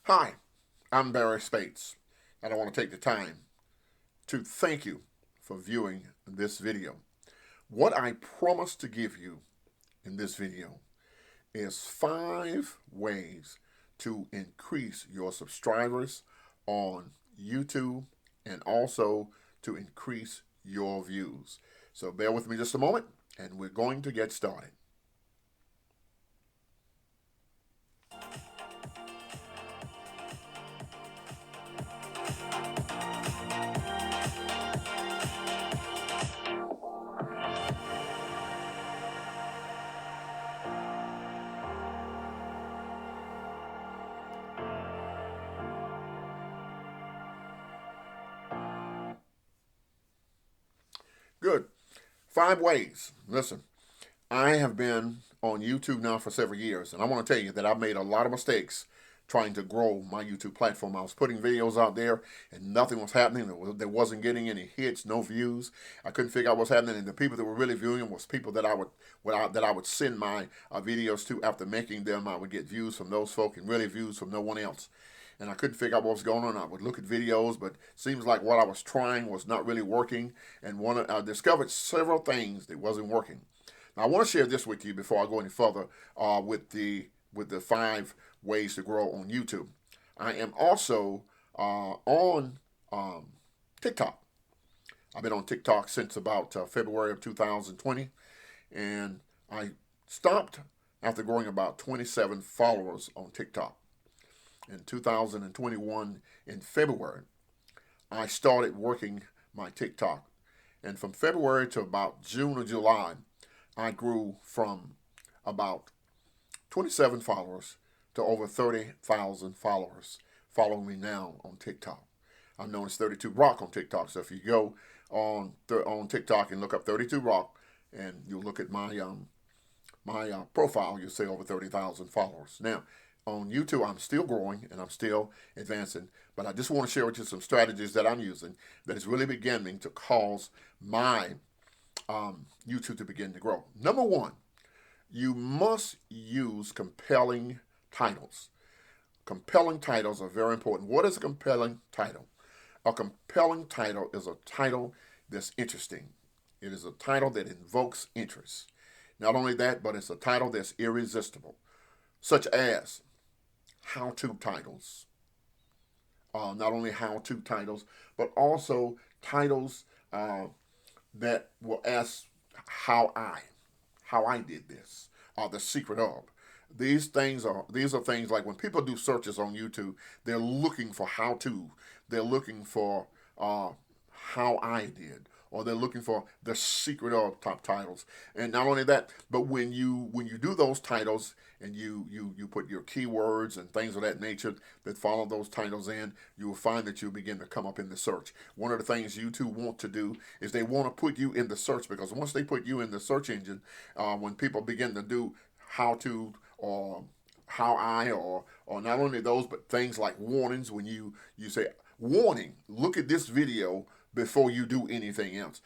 Hi, I'm Barry Spates, and I want to take the time to thank you for viewing this video. What I promise to give you in this video is 5 ways to increase your subscribers on YouTube and also to increase your views. So bear with me just a moment, and we're going to get started. Good. 5 ways. Listen, I have been on YouTube now for several years, and I want to tell you that I've made a lot of mistakes trying to grow my YouTube platform. I was putting videos out there, and nothing was happening. There wasn't getting any hits, no views. I couldn't figure out what's happening, and the people that were really viewing them was people that I would send my videos to after making them. I would get views from those folk and really views from no one else. And I couldn't figure out what was going on. I would look at videos, but it seems like what I was trying was not really working. And I discovered several things that wasn't working. Now, I want to share this with you before I go any further with the 5 ways to grow on YouTube. I am also on TikTok. I've been on TikTok since about February of 2020, and I stopped after growing about 27 followers on TikTok. In 2021, in February, I started working my TikTok, and from February to about June or July, I grew from about 27 followers to over 30,000 followers following me now on TikTok. I'm known as 32 Rock on TikTok. So if you go on TikTok and look up 32 Rock, and you look at my profile, you'll see over 30,000 followers. Now, on YouTube, I'm still growing and I'm still advancing, but I just want to share with you some strategies that I'm using that is really beginning to cause my YouTube to begin to grow. Number one, you must use compelling titles. Compelling titles are very important. What is a compelling title? A compelling title is a title that's interesting. It is a title that invokes interest. Not only that, but it's a title that's irresistible, such as how-to titles. Not only how-to titles, but also titles that will ask how I did this, the secret of. These are things like when people do searches on YouTube, they're looking for how to, they're looking for how I did, or they're looking for the secret of top titles. And not only that, but when you do those titles and you put your keywords and things of that nature that follow those titles in, you will find that you begin to come up in the search. One of the things YouTube want to do is they want to put you in the search, because once they put you in the search engine, when people begin to do how to, or how I, or not only those, but things like warnings. When you say warning, look at this video before you do anything else.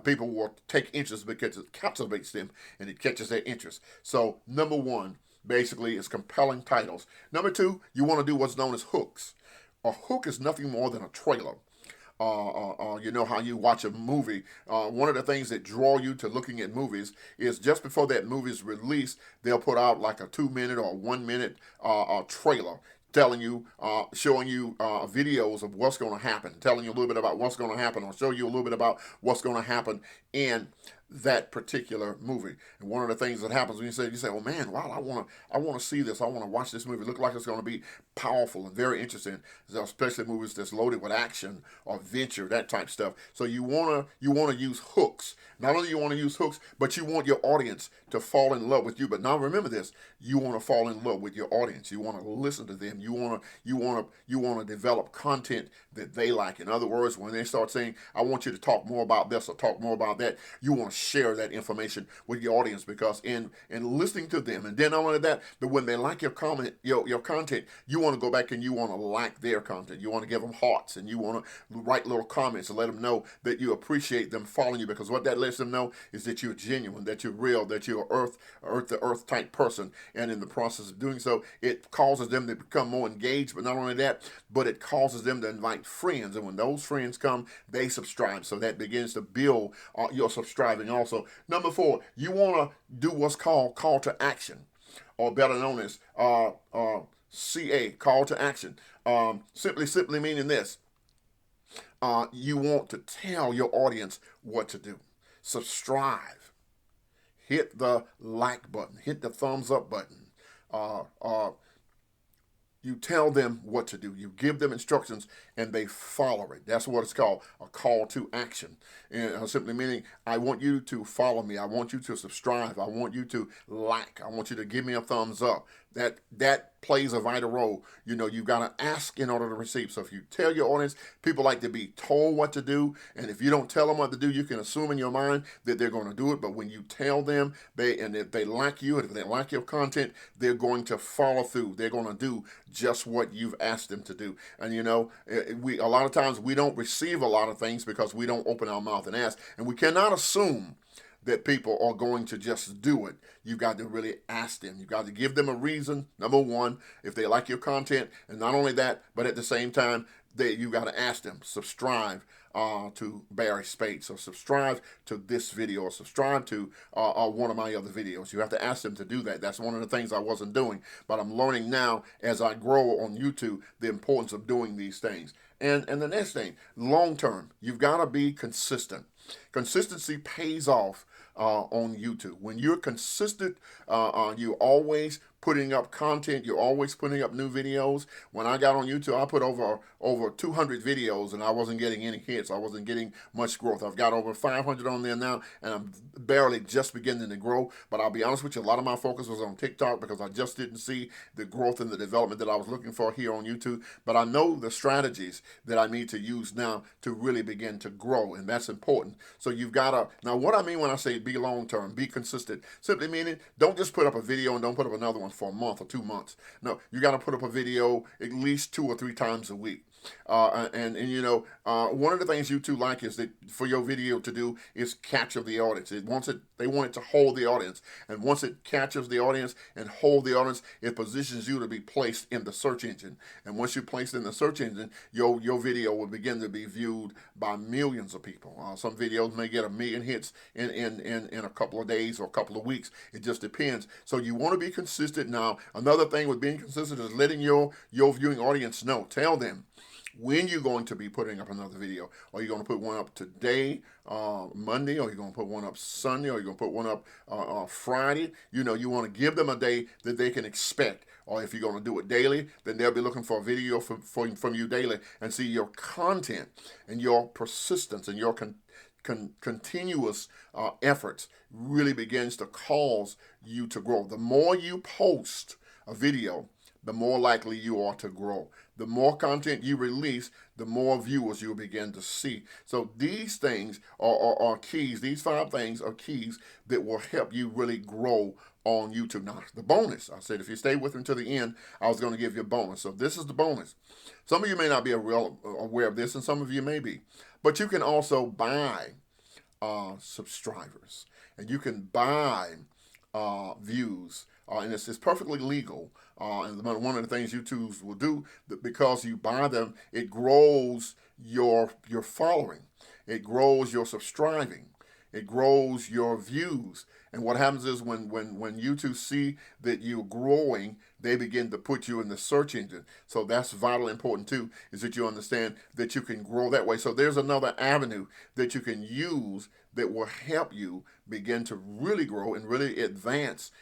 People will take interest because it captivates them and it catches their interest. So number one, basically, is compelling titles. Number two, you want to do what's known as hooks. A hook is nothing more than a trailer. You know how you watch a movie. One of the things that draw you to looking at movies is just before that movie is released, they'll put out like a 2 minute or 1 minute trailer telling you, showing you videos of what's going to happen, telling you a little bit about what's going to happen, or show you a little bit about what's going to happen in that particular movie. And one of the things that happens when you say, "Oh man, wow, I want to see this. I want to watch this movie. Look like it's going to be powerful and very interesting." Especially movies that's loaded with action or adventure, that type of stuff. So you wanna use hooks. Not only you want to use hooks, but you want your audience to fall in love with you. But now remember this: you want to fall in love with your audience. You want to listen to them. You want to develop content that they like. In other words, when they start saying, "I want you to talk more about this or talk more about that," you want to share that information with your audience, because in listening to them, and then not only that, but when they like your comment, your content, you want to go back and you want to like their content. You want to give them hearts, and you want to write little comments and let them know that you appreciate them following you, because what that lets them know is that you're genuine, that you're real, that you're earth type person. And in the process of doing so, it causes them to become more engaged. But not only that, but it causes them to invite friends, and when those friends come, they subscribe. So that begins to build your subscribing also. Number 4, you want to do what's called call to action, or better known as CA, call to action. Simply meaning this: you want to tell your audience what to do. Subscribe. Hit the like button. Hit the thumbs up button. You tell them what to do. You give them instructions and they follow it. That's what it's called, a call to action. And simply meaning, I want you to follow me. I want you to subscribe. I want you to like. I want you to give me a thumbs up. That plays a vital role. You know, you got to ask in order to receive. So if you tell your audience, people like to be told what to do. And if you don't tell them what to do, you can assume in your mind that they're going to do it. But when you tell them, if they like you, and if they like your content, they're going to follow through. They're going to do just what you've asked them to do. And you know, a lot of times we don't receive a lot of things because we don't open our mouth and ask. And we cannot assume that people are going to just do it. You've got to really ask them. You've got to give them a reason, number 1, if they like your content. And not only that, but at the same time, you got to ask them, subscribe to Barry Spates, or subscribe to this video, or subscribe to one of my other videos. You have to ask them to do that. That's one of the things I wasn't doing, but I'm learning now as I grow on YouTube the importance of doing these things. And the next thing, long term, you've got to be consistent. Consistency pays off on YouTube. When you're consistent, you're always putting up content. You're always putting up new videos. When I got on YouTube, I put over 200 videos, and I wasn't getting any hits. I wasn't getting much growth. I've got over 500 on there now, and I'm barely just beginning to grow. But I'll be honest with you, a lot of my focus was on TikTok because I just didn't see the growth and the development that I was looking for here on YouTube. But I know the strategies that I need to use now to really begin to grow, and that's important. So you've got to, now what I mean when I say be long-term, be consistent, simply meaning don't just put up a video and don't put up another one for a month or 2 months. No, you got to put up a video at least 2 or 3 times a week. And you know, one of the things YouTube like is that for your video to do is capture the audience. They want it to hold the audience, and once it captures the audience and hold the audience, it positions you to be placed in the search engine. And once you're placed in the search engine, your video will begin to be viewed by millions of people. Some videos may get 1 million hits in a couple of days or a couple of weeks. It just depends. So you want to be consistent. Now, another thing with being consistent is letting your viewing audience know. Tell them when you're going to be putting up another video. Are you going to put one up today, Monday, or are you going to put one up Sunday, or are you going to put one up Friday? You know, you want to give them a day that they can expect. Or if you're going to do it daily, then they'll be looking for a video from you daily, and see your content and your persistence and your continuous efforts really begins to cause you to grow. The more you post a video, the more likely you are to grow. The more content you release, the more viewers you'll begin to see. So these things are keys. These 5 things are keys that will help you really grow on YouTube. Now, the bonus, I said if you stay with me to the end, I was going to give you a bonus. So this is the bonus. Some of you may not be aware of this, and some of you may be. But you can also buy subscribers, and you can buy views, and it's perfectly legal. And one of the things YouTube will do, because you buy them, it grows your following, it grows your subscribing, it grows your views. And what happens is when YouTube see that you're growing, they begin to put you in the search engine. So that's vitally important too, is that you understand that you can grow that way. So there's another avenue that you can use that will help you begin to really grow and really advance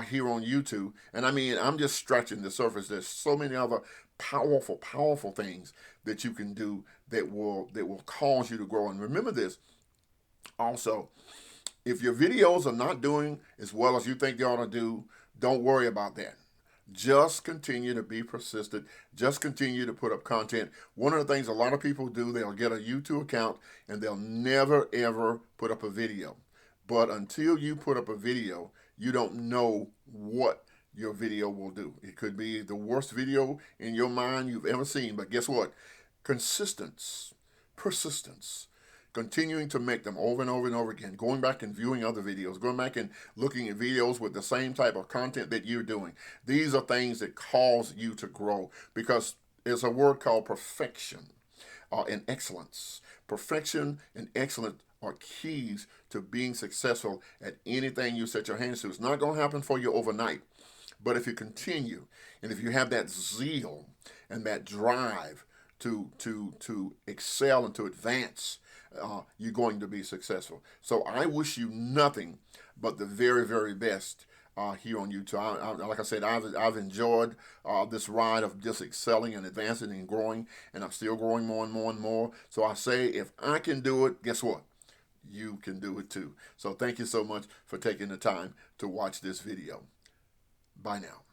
here on YouTube. And I mean, I'm just scratching the surface. There's so many other powerful things that you can do that will cause you to grow. And remember this also, if your videos are not doing as well as you think they ought to do, don't worry about that. Just continue to be persistent. Just continue to put up content. One of the things a lot of people do, they'll get a YouTube account and they'll never ever put up a video. But until you put up a video, you don't know what your video will do. It could be the worst video in your mind you've ever seen, but guess what? Consistence, persistence, continuing to make them over and over and over again, going back and viewing other videos, going back and looking at videos with the same type of content that you're doing. These are things that cause you to grow, because there's a word called perfection and excellence. Perfection and excellence are keys to being successful at anything you set your hands to. It's not going to happen for you overnight. But if you continue, and if you have that zeal and that drive to excel and to advance, you're going to be successful. So I wish you nothing but the very, very best here on YouTube. Like I said, I've enjoyed this ride of just excelling and advancing and growing, and I'm still growing more and more and more. So I say, if I can do it, guess what? You can do it too. So thank you so much for taking the time to watch this video. Bye now.